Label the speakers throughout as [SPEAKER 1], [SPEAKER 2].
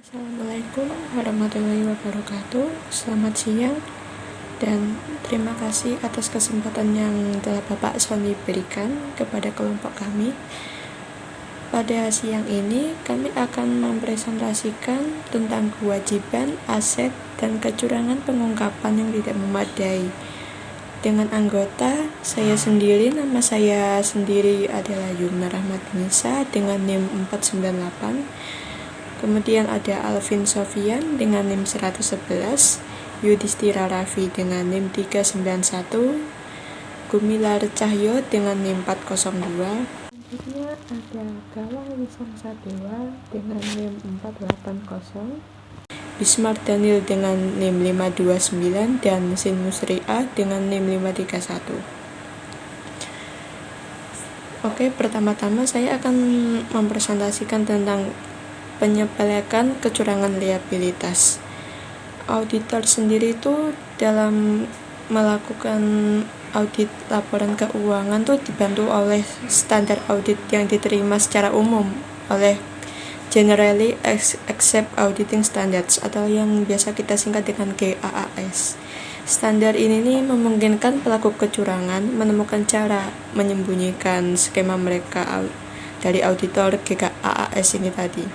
[SPEAKER 1] Assalamualaikum warahmatullahi wabarakatuh. Selamat siang dan terima kasih atas kesempatan yang telah Bapak Sony berikan kepada kelompok kami. Pada siang ini kami akan mempresentasikan tentang kewajiban, aset, dan kecurangan pengungkapan yang tidak memadai. Dengan anggota, nama saya sendiri adalah Yumna Rahmatnisa dengan NIM 498. Kemudian ada Alvin Sofian dengan NIM 111, Yudhistira Raffi dengan NIM 391, Gumilar Cahyo dengan NIM 402. Selanjutnya ada Galang Wisang Sadewa dengan NIM 480, Bismar Daniel dengan NIM 529, dan Sin Musri'ah dengan NIM 531. Oke, pertama-tama saya akan mempresentasikan tentang penyepelekan kecurangan liabilitas. Auditor sendiri itu dalam melakukan audit laporan keuangan tuh dibantu oleh standar audit yang diterima secara umum oleh Generally Accepted Auditing Standards atau yang biasa kita singkat dengan GAAS. Standar ini memungkinkan pelaku kecurangan menemukan cara menyembunyikan skema mereka dari auditor GAAS ini tadi.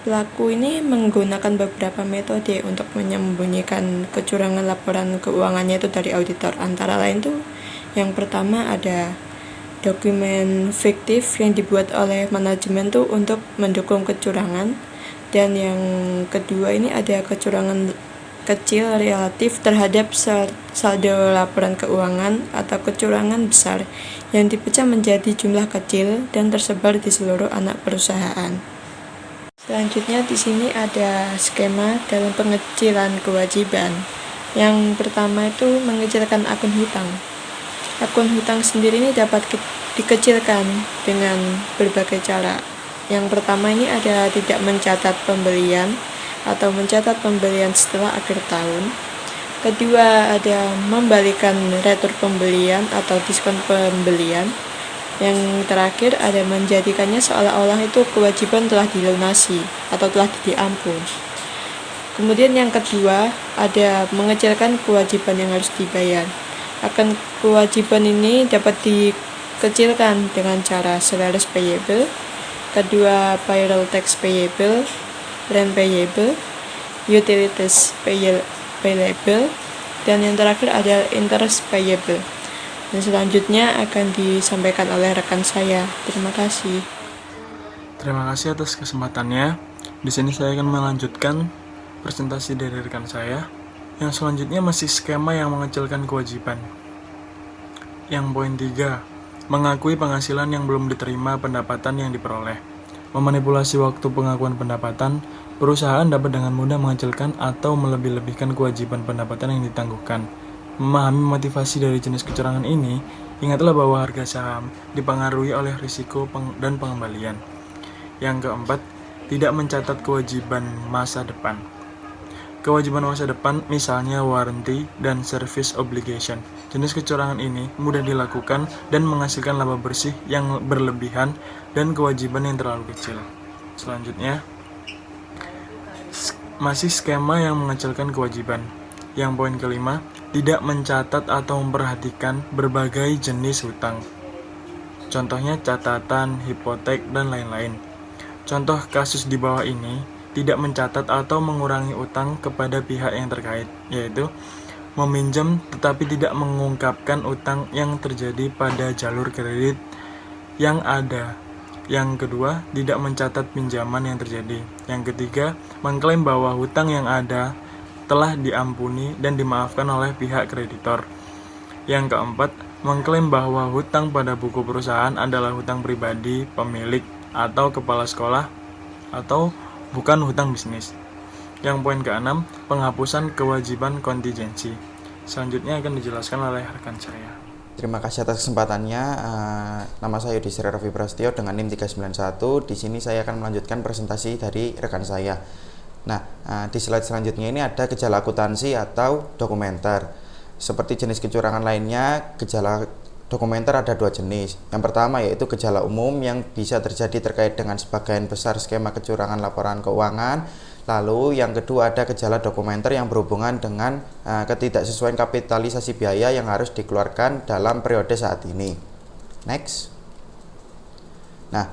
[SPEAKER 1] Pelaku ini menggunakan beberapa metode untuk menyembunyikan kecurangan laporan keuangannya itu dari auditor. Antara lain tuh yang pertama ada dokumen fiktif yang dibuat oleh manajemen tuh untuk mendukung kecurangan, dan yang kedua ini ada kecurangan kecil relatif terhadap saldo laporan keuangan atau kecurangan besar yang dipecah menjadi jumlah kecil dan tersebar di seluruh anak perusahaan. Selanjutnya di sini ada skema dalam pengecilan kewajiban. Yang pertama itu mengecilkan akun hutang. Akun hutang sendiri ini dapat dikecilkan dengan berbagai cara. Yang pertama ini ada tidak mencatat pembelian atau mencatat pembelian setelah akhir tahun. Kedua ada membalikan retur pembelian atau diskon pembelian. Yang terakhir ada menjadikannya seolah-olah itu kewajiban telah dilunasi atau telah diampun. Kemudian yang kedua ada mengecilkan kewajiban yang harus dibayar. Akan kewajiban ini dapat dikecilkan dengan cara salaries payable, kedua payroll tax payable, rent payable, utilities payable, dan yang terakhir ada interest payable. Dan selanjutnya akan disampaikan oleh rekan saya. Terima kasih.
[SPEAKER 2] Terima kasih atas kesempatannya. Di sini saya akan melanjutkan presentasi dari rekan saya. Yang selanjutnya masih skema yang mengecilkan kewajiban. Yang poin 3, mengakui penghasilan yang belum diterima pendapatan yang diperoleh. Memanipulasi waktu pengakuan pendapatan, perusahaan dapat dengan mudah mengecilkan atau melebih-lebihkan kewajiban pendapatan yang ditangguhkan. Memahami motivasi dari jenis kecurangan ini, ingatlah bahwa harga saham dipengaruhi oleh risiko dan pengembalian. Yang keempat, tidak mencatat kewajiban masa depan. Kewajiban masa depan misalnya warranty dan service obligation. Jenis kecurangan ini mudah dilakukan dan menghasilkan laba bersih yang berlebihan dan kewajiban yang terlalu kecil. Selanjutnya, masih skema yang mengecilkan kewajiban. Yang poin kelima, tidak mencatat atau memperhatikan berbagai jenis hutang. Contohnya catatan, hipotek, dan lain-lain. Contoh kasus di bawah ini tidak mencatat atau mengurangi utang kepada pihak yang terkait, yaitu meminjam tetapi tidak mengungkapkan utang yang terjadi pada jalur kredit yang ada. Yang kedua, tidak mencatat pinjaman yang terjadi. Yang ketiga, mengklaim bahwa hutang yang ada telah diampuni dan dimaafkan oleh pihak kreditor. Yang keempat, mengklaim bahwa hutang pada buku perusahaan adalah hutang pribadi, pemilik, atau kepala sekolah, atau bukan hutang bisnis. Yang poin keenam, penghapusan kewajiban kontingensi. Selanjutnya akan dijelaskan oleh rekan saya.
[SPEAKER 3] Terima kasih atas kesempatannya. Nama saya Yudhistira Raffi Prasetyo dengan NIM 391. Di sini saya akan melanjutkan presentasi dari rekan saya. Nah, di slide selanjutnya ini ada gejala akuntansi atau dokumenter. Seperti jenis kecurangan lainnya, gejala dokumenter ada dua jenis. Yang pertama yaitu gejala umum yang bisa terjadi terkait dengan sebagian besar skema kecurangan laporan keuangan. Lalu yang kedua ada gejala dokumenter yang berhubungan dengan ketidaksesuaian kapitalisasi biaya yang harus dikeluarkan dalam periode saat ini. Next. Nah,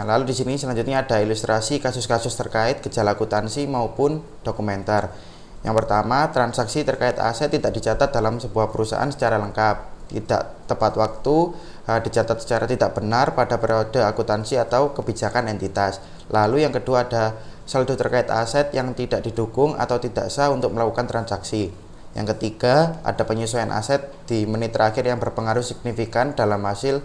[SPEAKER 3] lalu di sini selanjutnya ada ilustrasi kasus-kasus terkait gejala akuntansi maupun dokumenter. Yang pertama, transaksi terkait aset tidak dicatat dalam sebuah perusahaan secara lengkap, tidak tepat waktu, dicatat secara tidak benar pada periode akuntansi atau kebijakan entitas. Lalu yang kedua ada saldo terkait aset yang tidak didukung atau tidak sah untuk melakukan transaksi. Yang ketiga, ada penyesuaian aset di menit terakhir yang berpengaruh signifikan dalam hasil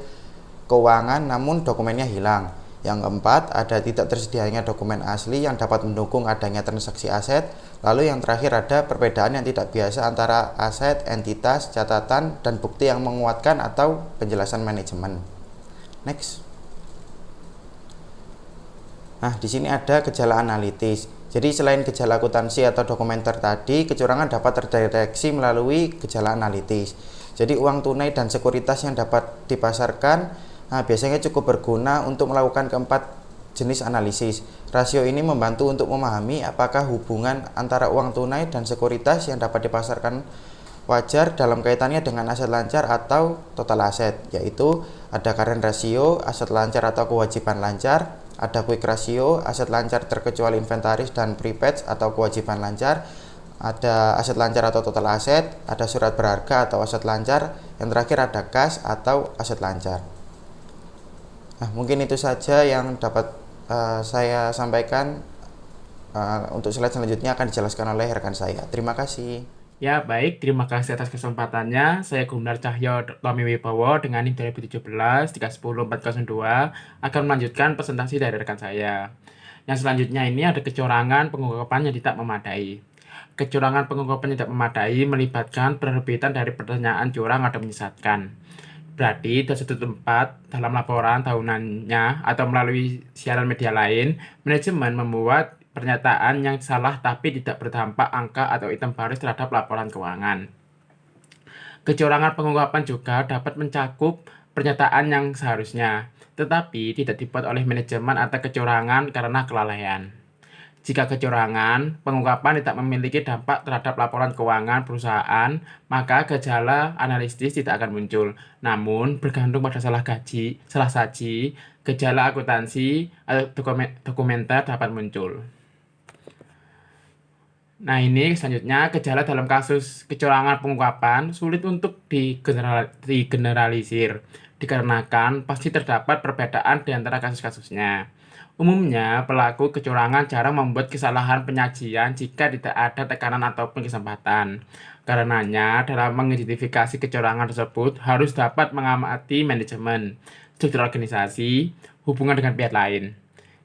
[SPEAKER 3] keuangan namun dokumennya hilang. Yang keempat, ada tidak tersedianya dokumen asli yang dapat mendukung adanya transaksi aset. Lalu yang terakhir ada perbedaan yang tidak biasa antara aset, entitas, catatan, dan bukti yang menguatkan atau penjelasan manajemen. Next. Nah, di sini ada gejala analitis. Jadi selain gejala akuntansi atau dokumenter tadi, kecurangan dapat terdeteksi melalui gejala analitis. Jadi uang tunai dan sekuritas yang dapat dipasarkan biasanya cukup berguna untuk melakukan keempat jenis analisis. Rasio ini membantu untuk memahami apakah hubungan antara uang tunai dan sekuritas yang dapat dipasarkan wajar dalam kaitannya dengan aset lancar atau total aset, yaitu ada current ratio, aset lancar atau kewajiban lancar, ada quick ratio, aset lancar terkecuali inventaris dan prepaid atau kewajiban lancar, ada aset lancar atau total aset, ada surat berharga atau aset lancar, yang terakhir ada kas atau aset lancar. Nah, mungkin itu saja yang dapat saya sampaikan. Untuk slide selanjutnya akan dijelaskan oleh rekan saya. Terima kasih.
[SPEAKER 4] Ya, baik. Terima kasih atas kesempatannya. Saya Gunar Cahyo Tommy Wibowo dengan NIM 2017 310402 akan melanjutkan presentasi dari rekan saya. Yang selanjutnya ini ada kecurangan pengungkapan yang tidak memadai. Kecurangan pengungkapan yang tidak memadai melibatkan penerbitan dari pertanyaan curang atau menyesatkan. Berarti dari satu tempat dalam laporan tahunannya atau melalui siaran media lain, manajemen membuat pernyataan yang salah tapi tidak berdampak angka atau item baris terhadap laporan keuangan. Kecurangan pengungkapan juga dapat mencakup pernyataan yang seharusnya, tetapi tidak dibuat oleh manajemen atau kecurangan karena kelalaian. Jika kecurangan pengungkapan tidak memiliki dampak terhadap laporan keuangan perusahaan, maka gejala analitis tidak akan muncul. Namun, bergantung pada salah saji, gejala akuntansi atau dokumenter dapat muncul. Nah, ini selanjutnya gejala dalam kasus kecurangan pengungkapan sulit untuk digeneralisir, dikarenakan pasti terdapat perbedaan di antara kasus-kasusnya. Umumnya, pelaku kecurangan jarang membuat kesalahan penyajian jika tidak ada tekanan ataupun kesempatan. Karenanya, dalam mengidentifikasi kecurangan tersebut harus dapat mengamati manajemen, struktur organisasi, hubungan dengan pihak lain.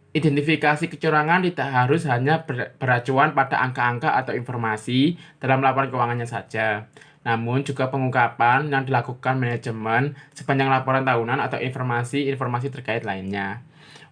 [SPEAKER 4] Identifikasi kecurangan tidak harus hanya beracuan pada angka-angka atau informasi dalam laporan keuangannya saja, namun juga pengungkapan yang dilakukan manajemen sepanjang laporan tahunan atau informasi-informasi terkait lainnya.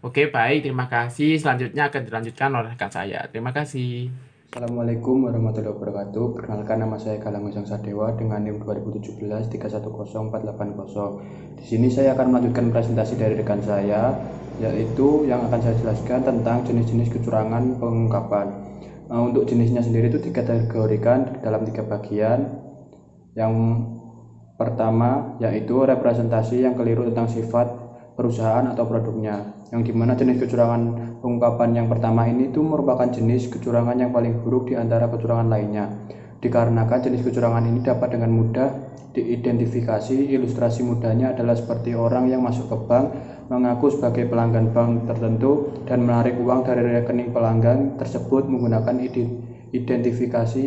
[SPEAKER 4] Oke, baik, terima kasih. Selanjutnya akan dilanjutkan oleh rekan saya. Terima kasih.
[SPEAKER 5] Assalamualaikum warahmatullahi wabarakatuh. Perkenalkan, nama saya Galang Wisang Sadewa dengan NIM 2017 310480. Di sini saya akan melanjutkan presentasi dari rekan saya, yaitu yang akan saya jelaskan tentang jenis-jenis kecurangan pengungkapan. Untuk jenisnya sendiri itu dikategorikan dalam 3 bagian. Yang pertama yaitu representasi yang keliru tentang sifat perusahaan atau produknya, yang dimana jenis kecurangan pengungkapan yang pertama ini itu merupakan jenis kecurangan yang paling buruk di antara kecurangan lainnya, dikarenakan jenis kecurangan ini dapat dengan mudah diidentifikasi. Ilustrasi mudahnya adalah seperti orang yang masuk ke bank, mengaku sebagai pelanggan bank tertentu dan menarik uang dari rekening pelanggan tersebut menggunakan identifikasi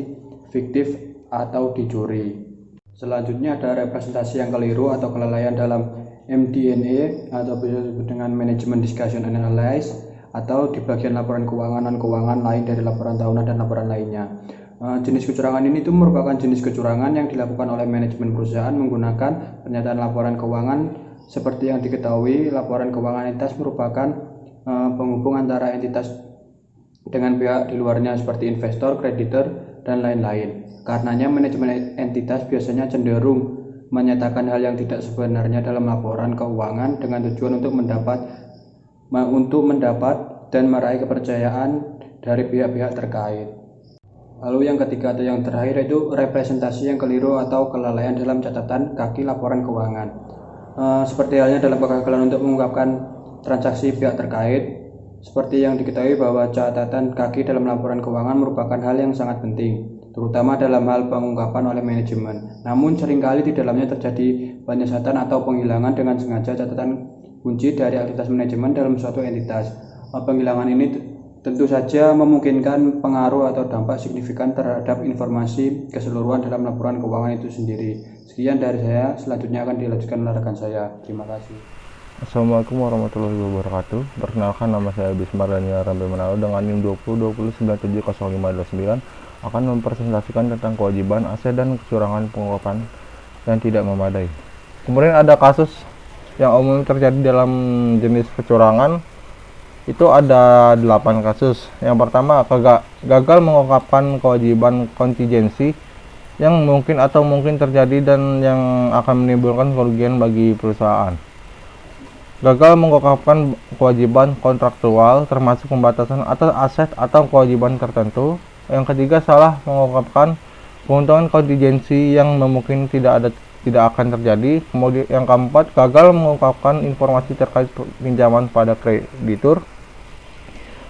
[SPEAKER 5] fiktif atau dicuri. Selanjutnya ada representasi yang keliru atau kelalaian dalam MD&A atau bisa disebut dengan Management Discussion and Analysis, atau di bagian laporan keuangan dan keuangan lain dari laporan tahunan dan laporan lainnya. Jenis kecurangan ini itu merupakan jenis kecurangan yang dilakukan oleh manajemen perusahaan menggunakan pernyataan laporan keuangan. Seperti yang diketahui, laporan keuangan entitas merupakan penghubung antara entitas dengan pihak di luarnya seperti investor, kreditor, dan lain-lain. Karenanya manajemen entitas biasanya cenderung menyatakan hal yang tidak sebenarnya dalam laporan keuangan dengan tujuan untuk mendapat dan meraih kepercayaan dari pihak-pihak terkait. Lalu yang ketiga atau yang terakhir itu representasi yang keliru atau kelalaian dalam catatan kaki laporan keuangan. Seperti halnya dalam kegagalan untuk mengungkapkan transaksi pihak terkait, seperti yang diketahui bahwa catatan kaki dalam laporan keuangan merupakan hal yang sangat penting, terutama dalam hal pengungkapan oleh manajemen. Namun seringkali di dalamnya terjadi penyesatan atau penghilangan dengan sengaja catatan kunci dari aktivitas manajemen dalam suatu entitas. Penghilangan ini tentu saja memungkinkan pengaruh atau dampak signifikan terhadap informasi keseluruhan dalam laporan keuangan itu sendiri. Sekian dari saya, selanjutnya akan dilanjutkan oleh rekan saya. Terima kasih.
[SPEAKER 6] Assalamualaikum warahmatullahi wabarakatuh. Perkenalkan, nama saya Bismar Daniel Rambe Manalo dengan NIM 2020970529 akan mempresentasikan tentang kewajiban aset dan kecurangan pengungkapan yang tidak memadai. Kemudian ada kasus yang umum terjadi dalam jenis kecurangan, itu ada 8 kasus. Yang pertama, gagal mengungkapkan kewajiban kontingensi yang mungkin atau mungkin terjadi dan yang akan menimbulkan kerugian bagi perusahaan. Gagal mengungkapkan kewajiban kontraktual termasuk pembatasan atas aset atau kewajiban tertentu. Yang ketiga, salah mengungkapkan keuntungan kontingensi yang mungkin tidak akan terjadi. Kemudian yang keempat, gagal mengungkapkan informasi terkait pinjaman pada kreditur.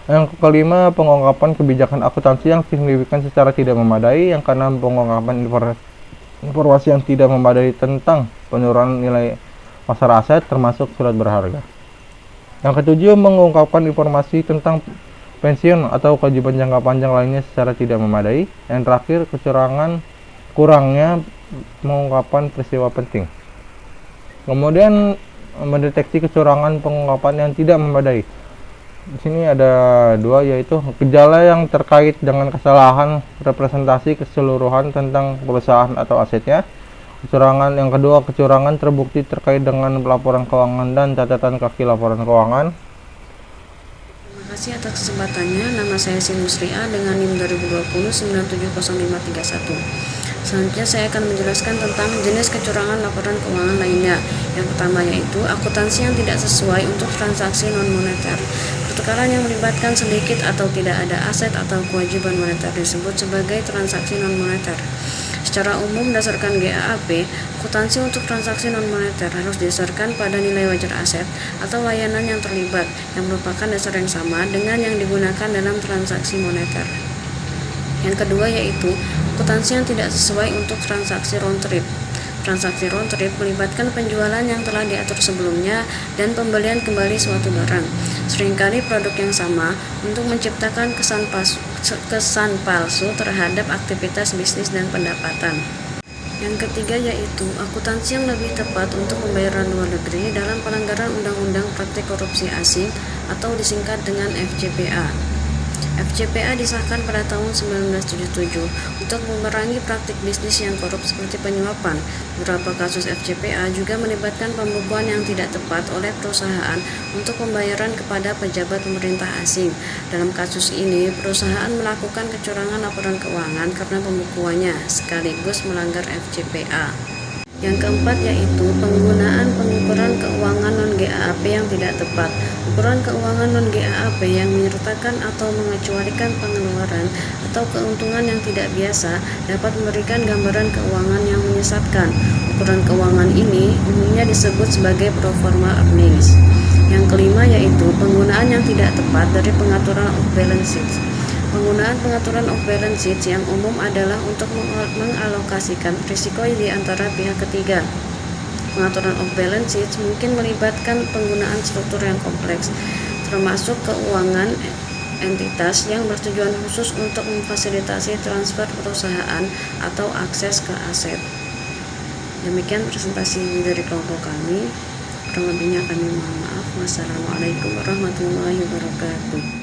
[SPEAKER 6] Yang kelima, pengungkapan kebijakan akuntansi yang signifikan secara tidak memadai. Yang keenam, pengungkapan informasi yang tidak memadai tentang penurunan nilai pasar aset termasuk surat berharga. Yang ketujuh, mengungkapkan informasi tentang pensiun atau kewajiban jangka panjang lainnya secara tidak memadai. Yang terakhir, kurangnya mengungkapkan peristiwa penting. Kemudian mendeteksi kecurangan pengungkapan yang tidak memadai. Di sini ada dua, yaitu gejala yang terkait dengan kesalahan representasi keseluruhan tentang perusahaan atau asetnya. Kecurangan yang kedua, kecurangan terbukti terkait dengan laporan keuangan dan catatan kaki laporan keuangan.
[SPEAKER 7] Terima kasih atas kesempatannya. Nama saya Sinusria dengan NIM 2020970531. Selanjutnya saya akan menjelaskan tentang jenis kecurangan laporan keuangan lainnya. Yang pertama yaitu akuntansi yang tidak sesuai untuk transaksi non-moneter. Pertukaran yang melibatkan sedikit atau tidak ada aset atau kewajiban moneter disebut sebagai transaksi non-moneter. Secara umum, berdasarkan GAAP, akuntansi untuk transaksi non-moneter harus didasarkan pada nilai wajar aset atau layanan yang terlibat, yang merupakan dasar yang sama dengan yang digunakan dalam transaksi moneter. Yang kedua yaitu akuntansi yang tidak sesuai untuk transaksi round trip. Transaksi round trip melibatkan penjualan yang telah diatur sebelumnya dan pembelian kembali suatu barang. Seringkali produk yang sama untuk menciptakan kesan palsu terhadap aktivitas bisnis dan pendapatan. Yang ketiga yaitu akuntansi yang lebih tepat untuk pembayaran luar negeri dalam pelanggaran Undang-Undang Praktik Korupsi Asing atau disingkat dengan FCPA. FCPA disahkan pada tahun 1977 untuk memerangi praktik bisnis yang korup seperti penyuapan. Beberapa kasus FCPA juga melibatkan pembukuan yang tidak tepat oleh perusahaan untuk pembayaran kepada pejabat pemerintah asing. Dalam kasus ini, perusahaan melakukan kecurangan laporan keuangan karena pembukuannya sekaligus melanggar FCPA. Yang keempat yaitu penggunaan pengukuran keuangan non-GAAP yang tidak tepat. Ukuran keuangan non-GAAP yang menyertakan atau mengecualikan pengeluaran atau keuntungan yang tidak biasa dapat memberikan gambaran keuangan yang menyesatkan. Ukuran keuangan ini umumnya disebut sebagai pro forma earnings. Yang kelima yaitu penggunaan yang tidak tepat dari pengaturan off balance sheet. Penggunaan pengaturan off balance sheet yang umum adalah untuk mengalokasikan risiko di antara pihak ketiga. Pengaturan off balance sheet mungkin melibatkan penggunaan struktur yang kompleks, termasuk keuangan entitas yang bertujuan khusus untuk memfasilitasi transfer perusahaan atau akses ke aset. Demikian presentasi dari kelompok kami. Kurang lebihnya kami mohon maaf. Wassalamualaikum warahmatullahi wabarakatuh.